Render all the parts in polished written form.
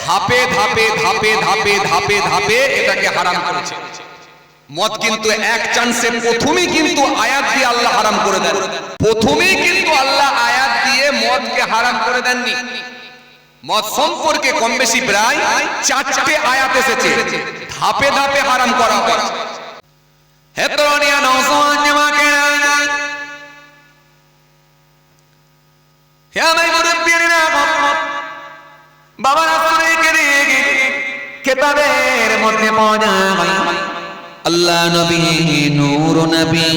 ধাপে ধাপে ধাপে ধাপে ধাপে ধাপে এটাকে হারাম করেছে। মদ কিন্তু এক চান্সে প্রথমেই কিন্তু আয়াত দিয়ে আল্লাহ হারাম করে দেন। প্রথমেই কিন্তু আল্লাহ আয়াত দিয়ে মদকে হারাম করে দেননি। মদ সম্পর্কে কম বেশি প্রায় 4টে আয়াত এসেছে, ধাপে ধাপে হারাম করা হয়েছে। হে তরুণিয়া নওজোয়ান জামাকেরা, হে আমার মুরব্বিরা, বাবার আসরেকে রেগে কিতাবের মধ্যে পাওয়া যায় আল্লাহ নবী, নূর নবী,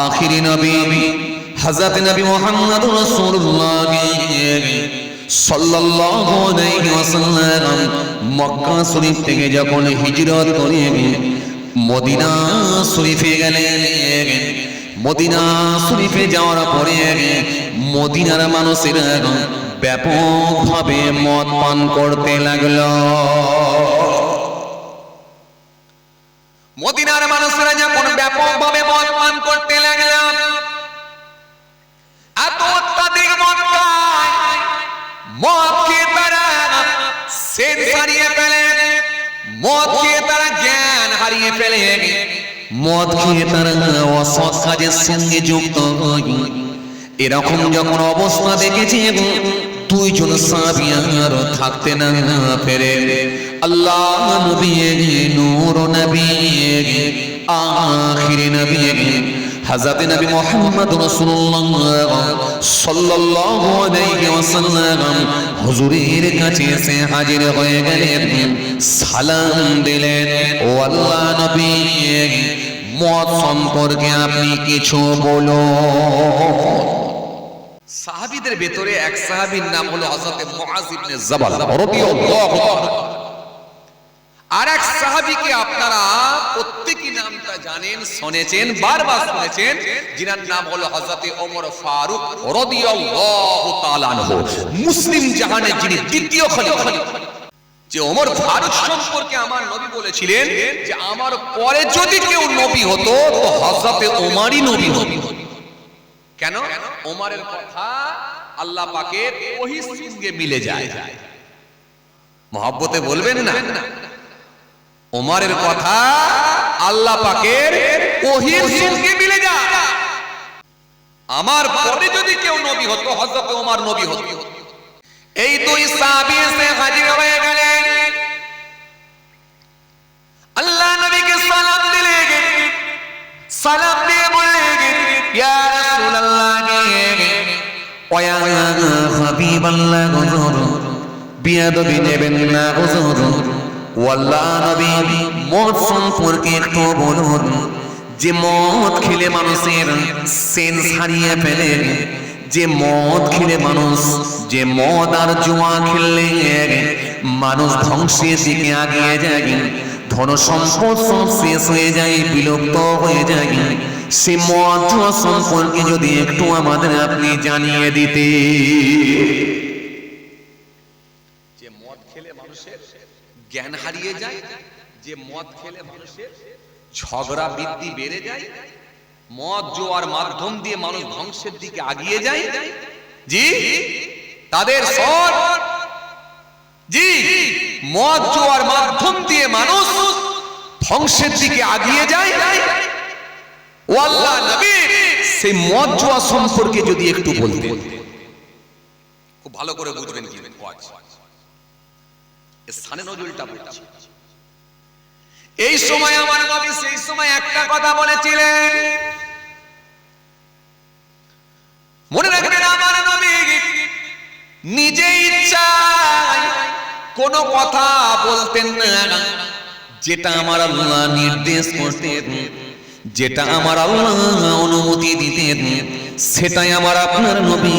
আখিরি নবী হযরত নবী মুহাম্মদ রাসূলুল্লাহ সাল্লাল্লাহু আলাইহি ওয়াসাল্লাম মক্কা শরীফ থেকে যখন হিজরত করে মদিনা শরীফে গেলেন, মদিনা শরীফে যাওয়ার পরে মদিনার মানুষেরা ব্যাপকভাবে মদ পান করতে লাগলো। মদিনার মানুষেরা যখন ব্যাপকভাবে মদ পান করতে লাগলো, এত অত্যাধিক মদ খায়, মদ খেয়ে তারা সেন্স হারিয়ে ফেলে, মদ খেয়ে তারা জ্ঞান হারিয়ে ফেলে, মদ খেয়ে তারা অসৎ কাজের সঙ্গে যুক্ত হয়। এরকম যখন অবস্থা দেখেছে, দুইজন সাহাবী আর থাকতে না পেরে আল্লাহ নবী, নূর নবী, আখিরি নবী হযরত নবী মুহাম্মদ রাসূলুল্লাহ সাল্লাল্লাহু আলাইহি ওয়াসাল্লাম হুজুরের কাছে এসে হাজির হয়ে গেলেন, সালাম দিলেন। ও আল্লাহ নবী, মদ সম্পর্কে আপনি কিছু বলুন। সাহাবীদের ভেতরে এক সাহাবীর নাম হলো হযরত মুআয ইবনে জাবাল রাদিয়াল্লাহু তাআলা। আর এক সাহাবীকে আপনারা প্রত্যেকই নামটা জানেন, শুনেছেন, বারবার শুনেছেন, যিনার নাম হলো হযরত ওমর ফারুক রাদিয়াল্লাহু তাআলা আনহু, মুসলিম জাহানের যিনি দ্বিতীয় খলিফা। যে ওমর ফারুক সম্পর্কে আমার নবী বলেছিলেন যে আমার পরে যদি কেউ নবী হতো তো হযরত ওমরই নবী হতো। কেন? ওমরের কথা আল্লাহ পাকের ওহীর সঙ্গে মিলে যায়। মহব্বতে বলবেন না, ওমরের কথা আল্লাহ পাকের ওহীর সঙ্গে মিলে যায়। আমার পরে যদি কেউ নবী হতো হযরত ওমর নবী হতো। এই দুই সাহাবী এসে হাজির হয়ে গেলেন, আল্লাহ নবীকে সালাম দিলেন, সালাম দিয়ে বললেন ইয়া রাসূলুল্লাহ ওয়া ইয়া হাবিবাল্লাহ, হুজুর বিয়াদবি নেবেন না হুজুর, ওয়াল্লাহ নবী মদ সম্পর্কে একটু বলুন। যে মদ খেলে মানুষের সেন্স হারিয়ে ফেলে, যে মদ খেলে মানুষ, যে মদ আর জুয়া খেললে মানুষ ধ্বংসের দিকে এগিয়ে যায়, ধন সম্পদ সব শেষ হয়ে যায়, বিলুপ্ত হয়ে যায়, সে মদ জুয়া সম্পর্কে যদি একটু আমাদের আপনি জানিয়ে দিতে। যে মদ খেলে মানুষের জ্ঞান হারিয়ে যায়, যে মদ খেলে মানুষের ঝগড়া বৃদ্ধি বেড়ে যায়, মদ জোয়ার মাধ্যম দিয়ে মানুষ ধ্বংসের দিকে এগিয়ে যায়, জি তাদের সব, জি মদ জোয়ার মাধ্যম দিয়ে মানুষ ধ্বংসের দিকে এগিয়ে যায়। ও আল্লাহ নবী, সেই মদ জোয়া সম্পর্কে যদি একটু বলতেন, খুব ভালো করে বুঝবেন কি স্থানে নজরুলটা বলছি। এই সময় আমার নবী সেই সময় একটা কথা বলেছিলেন, মনে রাখবেন আমার নবী নিজে ইচ্ছায় কোনো কথা বলতেন না, যেটা আমার আল্লাহ নির্দেশ করতেন, যেটা আমার আল্লাহ অনুমতি দিতেন, সেটাই আমার আপনার নবী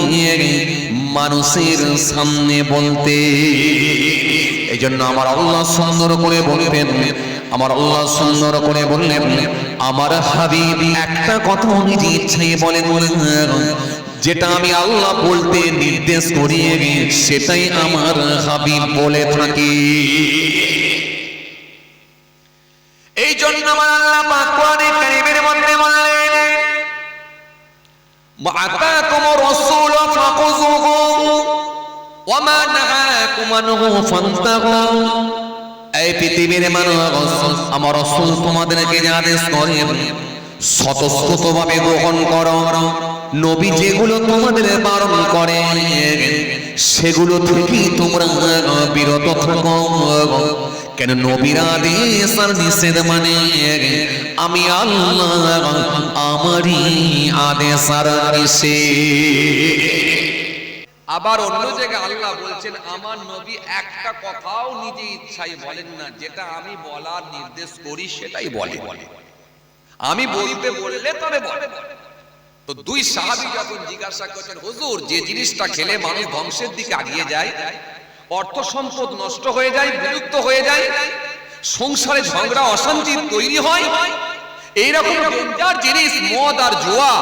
মানুষের সামনে বলতে। এই জন্য আমার আল্লাহ সুন্দর করে বলতেন, আমার আল্লাহ সুন্দর করে বললেন, আমার হাবিব একটা কথা নিজে ইচ্ছায় বলেন, যেটা আমি আল্লাহ বলতে নির্দেশ করি সেটাই আমার হাবিব বলে থাকি। এই জন্য আমার আল্লাহ পাক কোরআনে কারীমের মধ্যে বললেন, মাআতাকুমুর রাসূলু ফাখুযুহু ওয়ামা নাহাকুম আনহু ফান্তাহু, এই পৃথিবীর মানুষ আমার রাসূল তোমাদেরকে যে আদেশ করে স্বতঃস্ফূর্তভাবে গ্রহণ করো, নবী যেগুলো তোমাদের বারণ করে সেগুলো থেকে তোমরা বিরত থাকো। কেন নবীর আদেশ আর নিষেধ মানে আমি আল্লাহ আমারই আদেশ আর নিষেধ। আবার অন্য জায়গায় আল্লাহ বলছেন আমার নবী একটা কথাও নিজে ইচ্ছায় বলেন না, যেটা আমি বলার নির্দেশ করি সেটাই বলে, আমি বলতে বললে তবে বলে। তো দুই সাহাবী যখন জিজ্ঞাসা করছেন হুজুর যে জিনিসটা খেলে মানুষ ধ্বংসের দিকে এগিয়ে যায়, অর্থ সম্পদ নষ্ট হয়ে যায়, বিলুপ্ত হয়ে যায়, সংসারে ঝগড়া অশান্তি তৈরি হয়, এইরকম ডেঞ্জার জিনিস মদ আর জুয়া,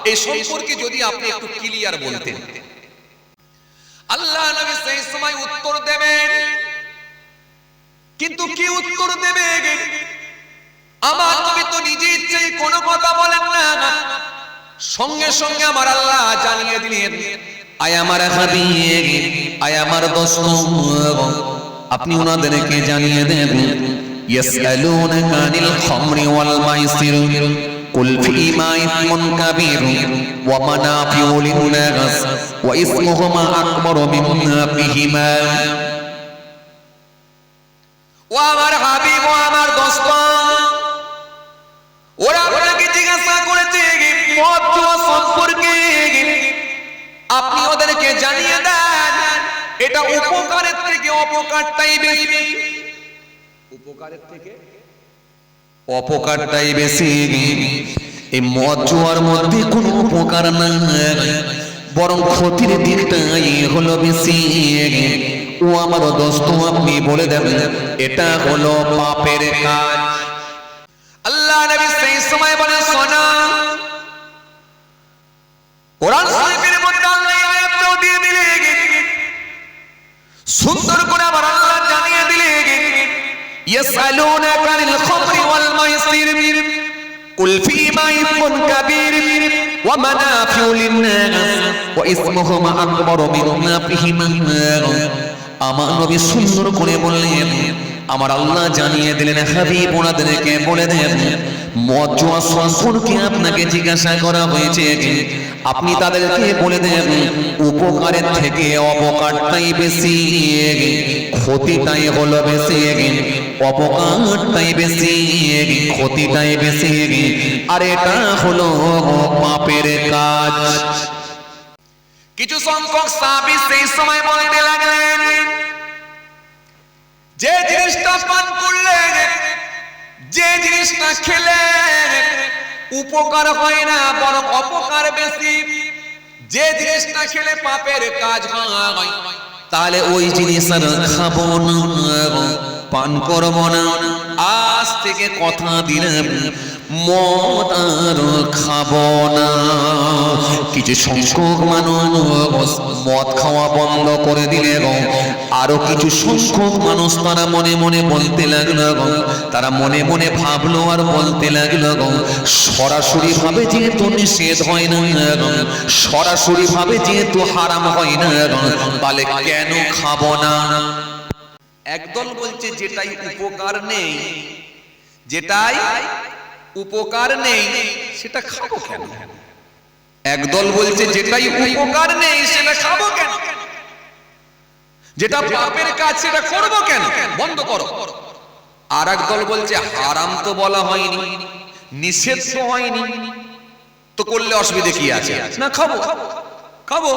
এই সম্পর্কে যদি আপনি একটু ক্লিয়ার বলতেন। আল্লাহ নবী সেই সময় উত্তর দেবেন, কিন্তু কি উত্তর দেবে? আমার নবী তো নিজে ইচ্ছায় কোনো কথা বলেন না, সঙ্গে সঙ্গে আমার আল্লাহ জানিয়ে দিলেন আয় আমার হাবিব, আয় আমার দোস্ত, আপনি ওনাদেরকে জানিয়ে দেন ইয়াসআলুনাকা আনিল খামরি ওয়াল মাইসির কুল ফীমা ইসমুন কাবীর ওয়া মানাফিউ লিন-নাস ওয়া ইসমুহুমা আকবারু মিন নাফিহিমা। ও আমার হাবিব, ও আমার দোস্ত, ওরা আপনাকে জিজ্ঞাসা করেছে মদ জুয়া সম্পর্কে, আপনি ওদেরকে জানিয়ে দেন এটা উপকারের থেকে অপকারটাই বেশি। উপকারের থেকে অপকারটাই বেশি। এই মদ জুয়ার মধ্যে কোনো উপকার নাই, বরং ক্ষতির দিকটাই হলো বেশি। ও আমার দোস্ত আপনি বলে দেন এটা হলো পাপের কাজ। আল্লাহ নবী সেই সময় বলে শোনো, কোরআন শরীফের মধ্যে আল্লাহ এই আয়াতটাও দিয়ে দিলেন, সুন্দর করে আবার আল্লাহ জানিয়ে দিলেন ইয়াসআলুনাকা আনিল খামরি ওয়াল মাইসির কুল ফীমা ইসমুন কাবীর ওয়া মানাফিউ লিন-নাস ওয়া ইসমুহুমা আকবারু মিন নাফিহিমা। আমার নবী সুন্দর করে বললেন, আমার আল্লাহ জানিয়ে দিলেন হাবিব ওনাদেরকে বলে দেন মদ জুয়া সম্পর্কে আপনাকে জিজ্ঞাসা করা হয়েছে, আপনি তাদেরকে বলে দেন উপকারের থেকে অপকারটাই বেশি, ক্ষতিটাই হলো বেশি, অপকারটাই বেশি, ক্ষতিটাই বেশি, আর এটা হলো পাপের কাজ। কিছু সংখ্যক সাহাবী সেই সময় বলতে লাগলেন যে জিনিসটা পান করলে, যে জিনিসটা খেলে উপকার হয় না বরং অপকার বেশি, যে জিনিসটা খেলে পাপের কাজ হয়, তাহলে ওই জিনিস আর খাবো না, পান করবো না। আজ থেকে কথা দিলাম মদ আর খাবো না। কিছু সংখ্যক মানুষ মদ খাওয়া বন্ধ করে দিলে, আরো কিছু সংখ্যক মানুষ তারা মনে মনে বলতে লাগলো, তারা মনে মনে ভাবলো আর বলতে লাগলো সরাসরি ভাবে যেহেতু নিষেধ হয় না, সরাসরি ভাবে যেহেতু হারাম হয় না, তাহলে কেন খাবো না? একদল বলছে যেটাই উপকার নেই, যেটাই উপকার নেই সেটা খাবো কেন? একদল বলছে যেটাই উপকার নেই সেটা খাবো কেন? যেটা পাপের কাজ সেটা করবো কেন? বন্ধ করো। আর একদল বলছে হারাম তো বলা হয়নি, নিষেধ তো হয়নি, তো করলে অসুবিধা কি আছে? না খাবো, খাবো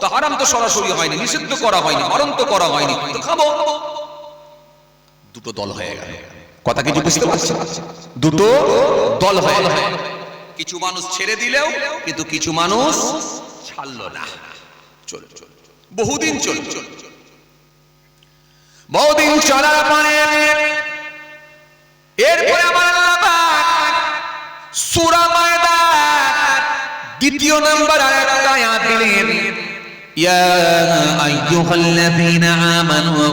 তো, হারাম তো সরাসরি হয়নি, নিষেধ তো করা হয়নি, বারণ তো করা হয়নি, তো খাবো। দুটো দল হয়ে গেল। কথা কিছু বুঝতে পারছেন? দুটো দল হয়ে গেল। কিছু মানুষ ছেড়ে দিলেও কিন্তু কিছু মানুষ ছাড়লো না। চল চল, বহুদিন চল চল, বহুদিন চলার পরে এরপরে আমার আল্লাহ পাক সূরা মায়দা দ্বিতীয় নাম্বার আয়াতটা আয়াত দিলেন, ইয়া আইয়ুহাল্লাযীনা আমানু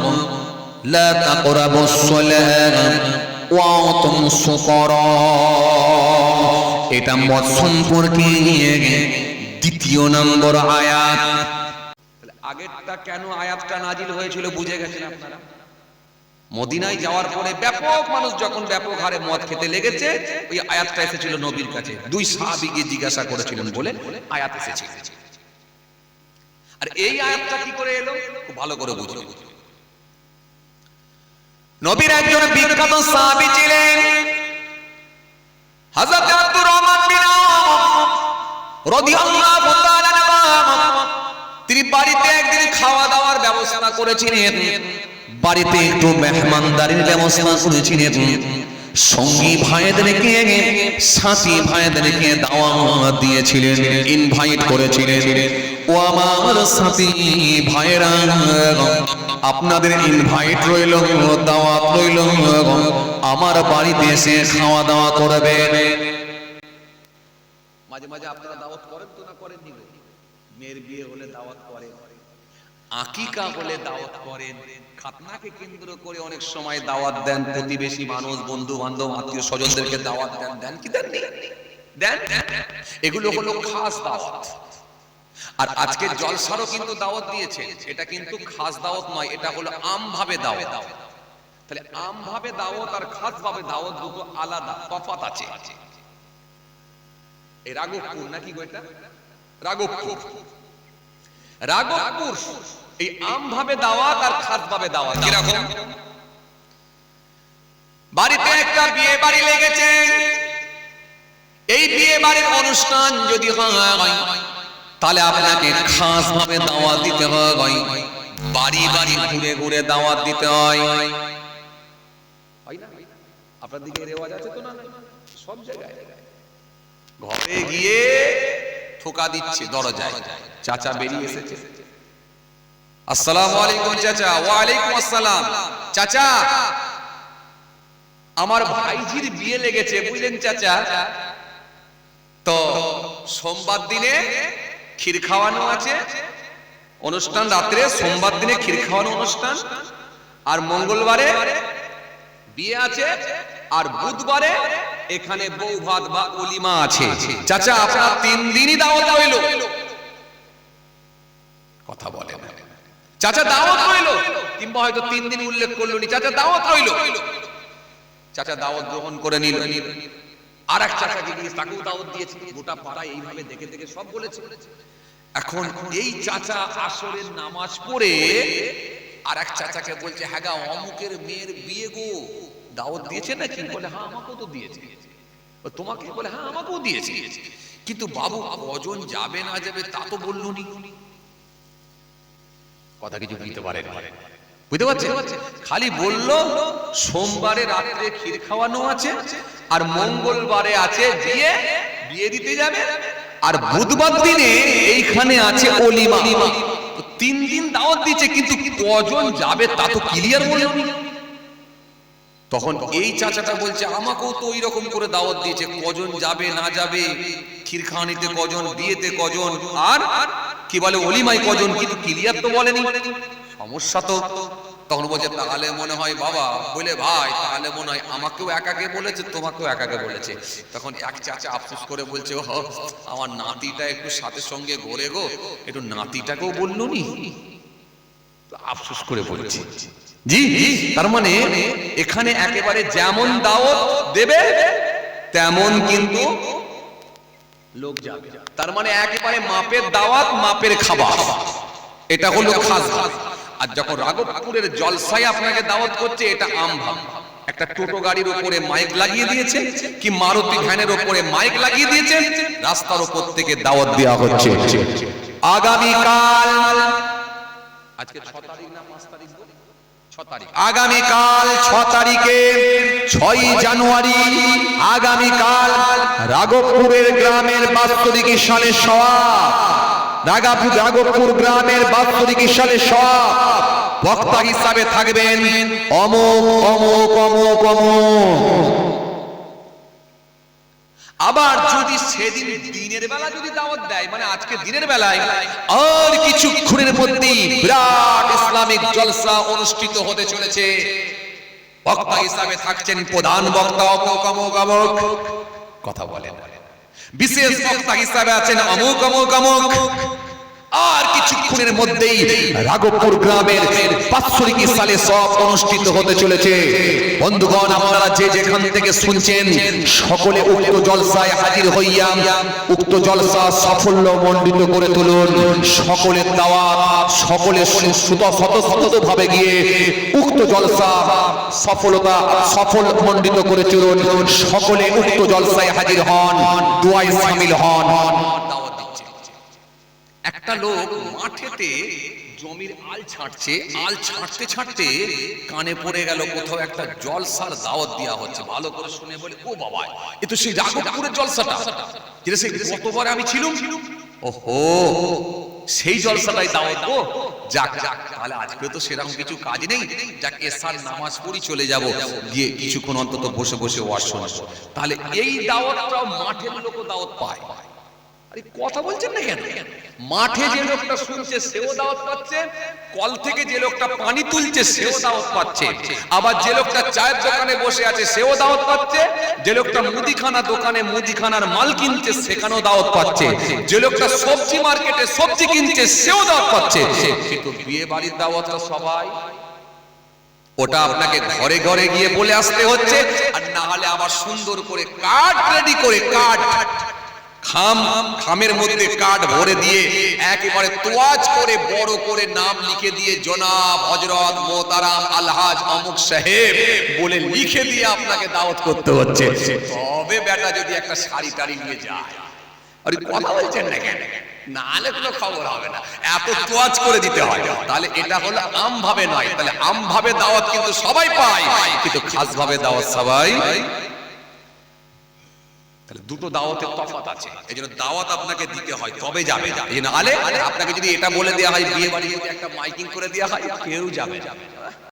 লা তাকরাবুস সালাত ওয়া আনতুম সুকারা। এটা মদ সম্পর্কে দ্বিতীয় নম্বর আয়াত। আগেরটা কেন আয়াতটা নাজিল হয়েছিল বুঝে গেছেন আপনারা? মদিনায় যাওয়ার পরে ব্যাপক মানুষ যখন ব্যাপক হারে মদ খেতে লেগেছে, ওই আয়াতটা এসেছিল নবীর কাছে, দুই সাহাবী গিয়ে জিজ্ঞাসা করেছিলেন বলে আয়াত এসেছিল। আর এই আয়াতটা কি করে এলো খুব ভালো করে বুঝুন। নবীর একজন বিখ্যাত সাহাবী ছিলেন হযরত আব্দুর রহমান বিন আওফ রাদিয়াল্লাহু তাআলা আনহু। তিনি বাড়িতে একদিন খাওয়া দাওয়ার ব্যবস্থা করেছিলেন, বাড়িতে একটু মেহমানদারির ব্যবস্থা করেছিলেন। সঙ্গী ভাইদেরকে, সাথী ভাইদেরকে দাওয়াত দিয়েছিলেন, ইনভাইট করেছিলেন। ও আমার সাথী ভাইরা, আপনাদের ইনভাইট রইল, দাওয়াত রইল, আমার বাড়িতে এসে খাওয়া দাওয়া করবেন। মাঝে মাঝে আপনারা দাওয়াত করেন তো না করেন? মেয়ের বিয়ে হলে দাওয়াত করেন, আকিকা হলে দাওয়াত করেন, খাতনাকে কেন্দ্র করে অনেক সময় দাওয়াত দেন, প্রতিবেশী মানুষ, বন্ধু বান্ধব, আত্মীয় স্বজনদেরকে দাওয়াত দেন। দেন কি দেন? দেন। এগুলো হলো খাস দাওয়াত। আর আজকে জলসারও কিন্তু দাওয়াত দিয়েছে, এটা কিন্তু খাস দাওয়াত নয়, এটা হলো আমভাবে দাওয়াত। তাহলে আমভাবে দাওয়াত আর খাস ভাবে দাওয়াত দুটো আলাদা, তফাৎ আছে। এই রাঘবপুর নাকি গো, এটা রাঘবপুর, রাঘবপুর এই আমভাবে দাওয়াত আর খাস ভাবে দাওয়াত কিরকম? বাড়িতে একটা বিয়ে বাড়ি লেগেছে, এই বিয়ে বাড়ির অনুষ্ঠান যদি হয় তাহলে আপনাকে খাস ভাবে দাওয়াত দিতে হয়, বাড়ি বাড়ি ঘুরে ঘুরে দাওয়াত দিতে হয়। আপনার দিকে রেওয়াজ আছে তো? না, সব জায়গায় ঘরে গিয়ে ঠোকা দিচ্ছে দরজায়, চাচা বেরিয়ে এসেছে, আসসালামু আলাইকুম চাচা। ওয়া আলাইকুম আসসালাম। চাচা, আমার ভাইজির বিয়ে লেগেছে বুঝলেন চাচা, তো সোমবার দিনে ক্ষীর খাওয়ানো আছে অনুষ্ঠান, রাত্রে সোমবার দিনে ক্ষীর খাওয়ানো অনুষ্ঠান, আর মঙ্গলবারে বিয়ে আছে, আর বুধবারে এখানে বউ ভাত বা ওলিমা আছে। চাচা আপনার 3 দিনই দাওয়াত রইল। কথা বলে না চাচা, দাওয়াত রইল, কিংবা হয়তো 3 দিন উল্লেখ করলো নি, চাচা দাওয়াত রইল। চাচা দাওয়াত গ্রহণ করে নিল, আর এক চাচাকে গিয়ে তাকেও দাওয়াত দিয়েছে। গোটা পাড়া এইভাবে দেখে দেখে সব বলেছে। এখন এই চাচা আসরের নামাজ পড়ে আর এক চাচাকে বলছে, হ্যাঁ গা অমুকের মেয়ের বিয়ে গো, দাওয়াত দিয়েছে নাকি? বলে হ্যাঁ আমাকেও তো দিয়েছে। তোমাকে? বলে হ্যাঁ আমাকেও দিয়েছে, কিন্তু বাবু কজন যাবে না যাবে তা তো বললো নি। কথা কিছু বুঝতে পারেন? বুঝতে পারছেন? খালি বললো সোমবারে রাত্রে ক্ষীর খাওয়ানো আছে, আর মঙ্গলবারে আছে বিয়ে, বিয়ে দিতে যাবে, আর বুধবার দিনে এইখানে আছে ওলিমা। 3 দিন দাওয়াত দিচ্ছে, কিন্তু কজন যাবে তা তো ক্লিয়ার বললো নি। তখন এই চাচাটা বলছে, আমাকেও তো ওই রকম করে দাওয়াত দিয়েছে, কজন যাবে না যাবে, ক্ষীর খাওয়ানিতে কজন, বিয়েতে কজন, আর কি বলে ওলিমায় কজন, কিন্তু ক্লিয়ার তো বলেনি। সমস্যা তো। তখন বলছে, তাহলে মনে হয় বাবা, বলে ভাই তাহলে মনে হয় আমাকেও একাকে বলেছে, তোমাকেও একাকে বলেছে। তখন এক চাচা আফসোস করে বলছে, ও আমার নাতিটা একটু সাথে সঙ্গে ঘোরে গো, একটু নাতিটাকেও বললো নি, আফসোস করে বলছে। জি, তার মানে এখানে একেবারে যেমন দাওয়াত দেবে তেমন কিন্তু লোক যাবে। তার মানে একেবারে মাপের দাওয়াত, মাপের খাবার, এটা হলো খাস ভাব। আর যখন রাঘবপুরের জলসায় আপনাকে দাওয়াত করছে, এটা আম ভাব। একটা টোটো গাড়ির উপরে মাইক লাগিয়ে দিয়েছে, কি মারুতি ভ্যানের উপরে মাইক লাগিয়ে দিয়েছে, রাস্তার উপর থেকে দাওয়াত দেওয়া হচ্ছে। আগামীকাল, আজকে 6 তারিখ না 5 তারিখ? 6 তারিখ। আগামীকাল 6 তারিখে 6ই জানুয়ারি, আগামীকাল রাঘবপুরের গ্রামের বাৎসরিক সালে সওয়াব, রাঘবপুর গ্রামের বাৎসরিক সালে সওয়াব, বক্তা হিসাবে থাকবেন অমুক অমুক অমুক অমুক। আবার যদি সেদিন দিনের বেলা যদি দাওয়াত দেয়, মানে আজকে দিনের বেলায় আর কিছুক্ষণের মধ্যেই বিরাট ইসলামিক জলসা অনুষ্ঠিত হতে চলেছে, বক্তা হিসাবে থাকছেন প্রধান বক্তা অমুক অমুক অমুক, কথা বলেন, বিশেষ বক্তা হিসাবে আছেন অমুক অমুক অমুক, আর কিছুক্ষণের মধ্যেই রাঘবপুর গ্রামের বাৎসরিক সালে সব অনুষ্ঠিত হতে চলেছে। বন্ধুগণ, আপনারা যে যেখান থেকে শুনছেন সকলে উক্ত জলসায় হাজির হইয়া উক্ত জলসা সাফল্য মণ্ডিত করে তুলুন। সকলের দাওয়াত, সকলে শতভাবে গিয়ে উক্ত জলসা সফল মণ্ডিত করে তুলুন। সকলে উক্ত জলসায় হাজির হন, দোয়ায় শামিল হন। দাওয়াত দিচ্ছে। একটা লোক মাঠেতে জমির আল ছাঁটছে, আল ছাঁটতে ছাঁটতে কানে পড়ে গেল কোথাও একটা জলসার দাওয়াত দেওয়া হচ্ছে। ভালো করে শুনে বলে, ও বাবা, এ তো সেই রাঘবপুরের জলসাটা, যেটা সেই গতবারে আমি ছিলাম। ওহো, সেই জলসাটাই দাওয়াত গো। যাক যাক, তাহলে আজকে তো সেরকম কিছু কাজ নেই, যাক এসার নামাজ পড়ি চলে যাব, গিয়ে কিছুক্ষণ অন্তত বসে বসে ওয়াজ শোনাবো। তাহলে এই দাওয়াতটাও মাঠের লোকও দাওয়াত পায়। আরে কথা বলছেন না কেন? মাঠে যে লোকটা শুনছে সেও দাওয়াত পাচ্ছে, কল থেকে যে লোকটা পানি তুলছে সেও দাওয়াত পাচ্ছে, আবার যে লোকটা চায়ের দোকানে বসে আছে সেও দাওয়াত পাচ্ছে, যে লোকটা মুদিখানা দোকানে মুদিখানার মাল কিনছে সেখানেও দাওয়াত পাচ্ছে, যে লোকটা সবজি মার্কেটে সবজি কিনছে সেও দাওয়াত পাচ্ছে। কিন্তু বিয়ে বাড়ির দাওয়াতটা সবাই, ওটা আপনাকে ঘরে ঘরে গিয়ে বলে আসতে হচ্ছে, আর না হলে আবার সুন্দর করে কার্ড রেডি করে, খামের মধ্যে কার্ড ভরে দিয়ে একেবারে তোয়াজ করে বড় করে নাম লিখে দিয়ে জনাব হযরত মোহতারাম আলহাজ অমুক সাহেব বলে লিখে দিয়ে আপনাকে দাওয়াত করতে হচ্ছে। তবে বেটা যদি একটা শাড়ি টাড়ি নিয়ে যায়। আরে কথা বলছেন না কেন? নাহলে কোনো খবর হবে না, এত তোয়াজ করে দিতে হয়। তাহলে এটা হলো আম ভাবে নয়, তাহলে আম ভাবে দাওয়াত কিন্তু সবাই পায়, কিন্তু খাস ভাবে দাওয়াত সবাই। দুটো দাওয়াতের তফাৎ আছে, এই জন্য দাওয়াত আপনাকে দিতে হয় তবে যাবে। এই জন্য আপনাকে যদি এটা বলে দেওয়া হয় বিয়ে বাড়ি একটা মাইকিং করে দেওয়া হয়, কেউ যাবে।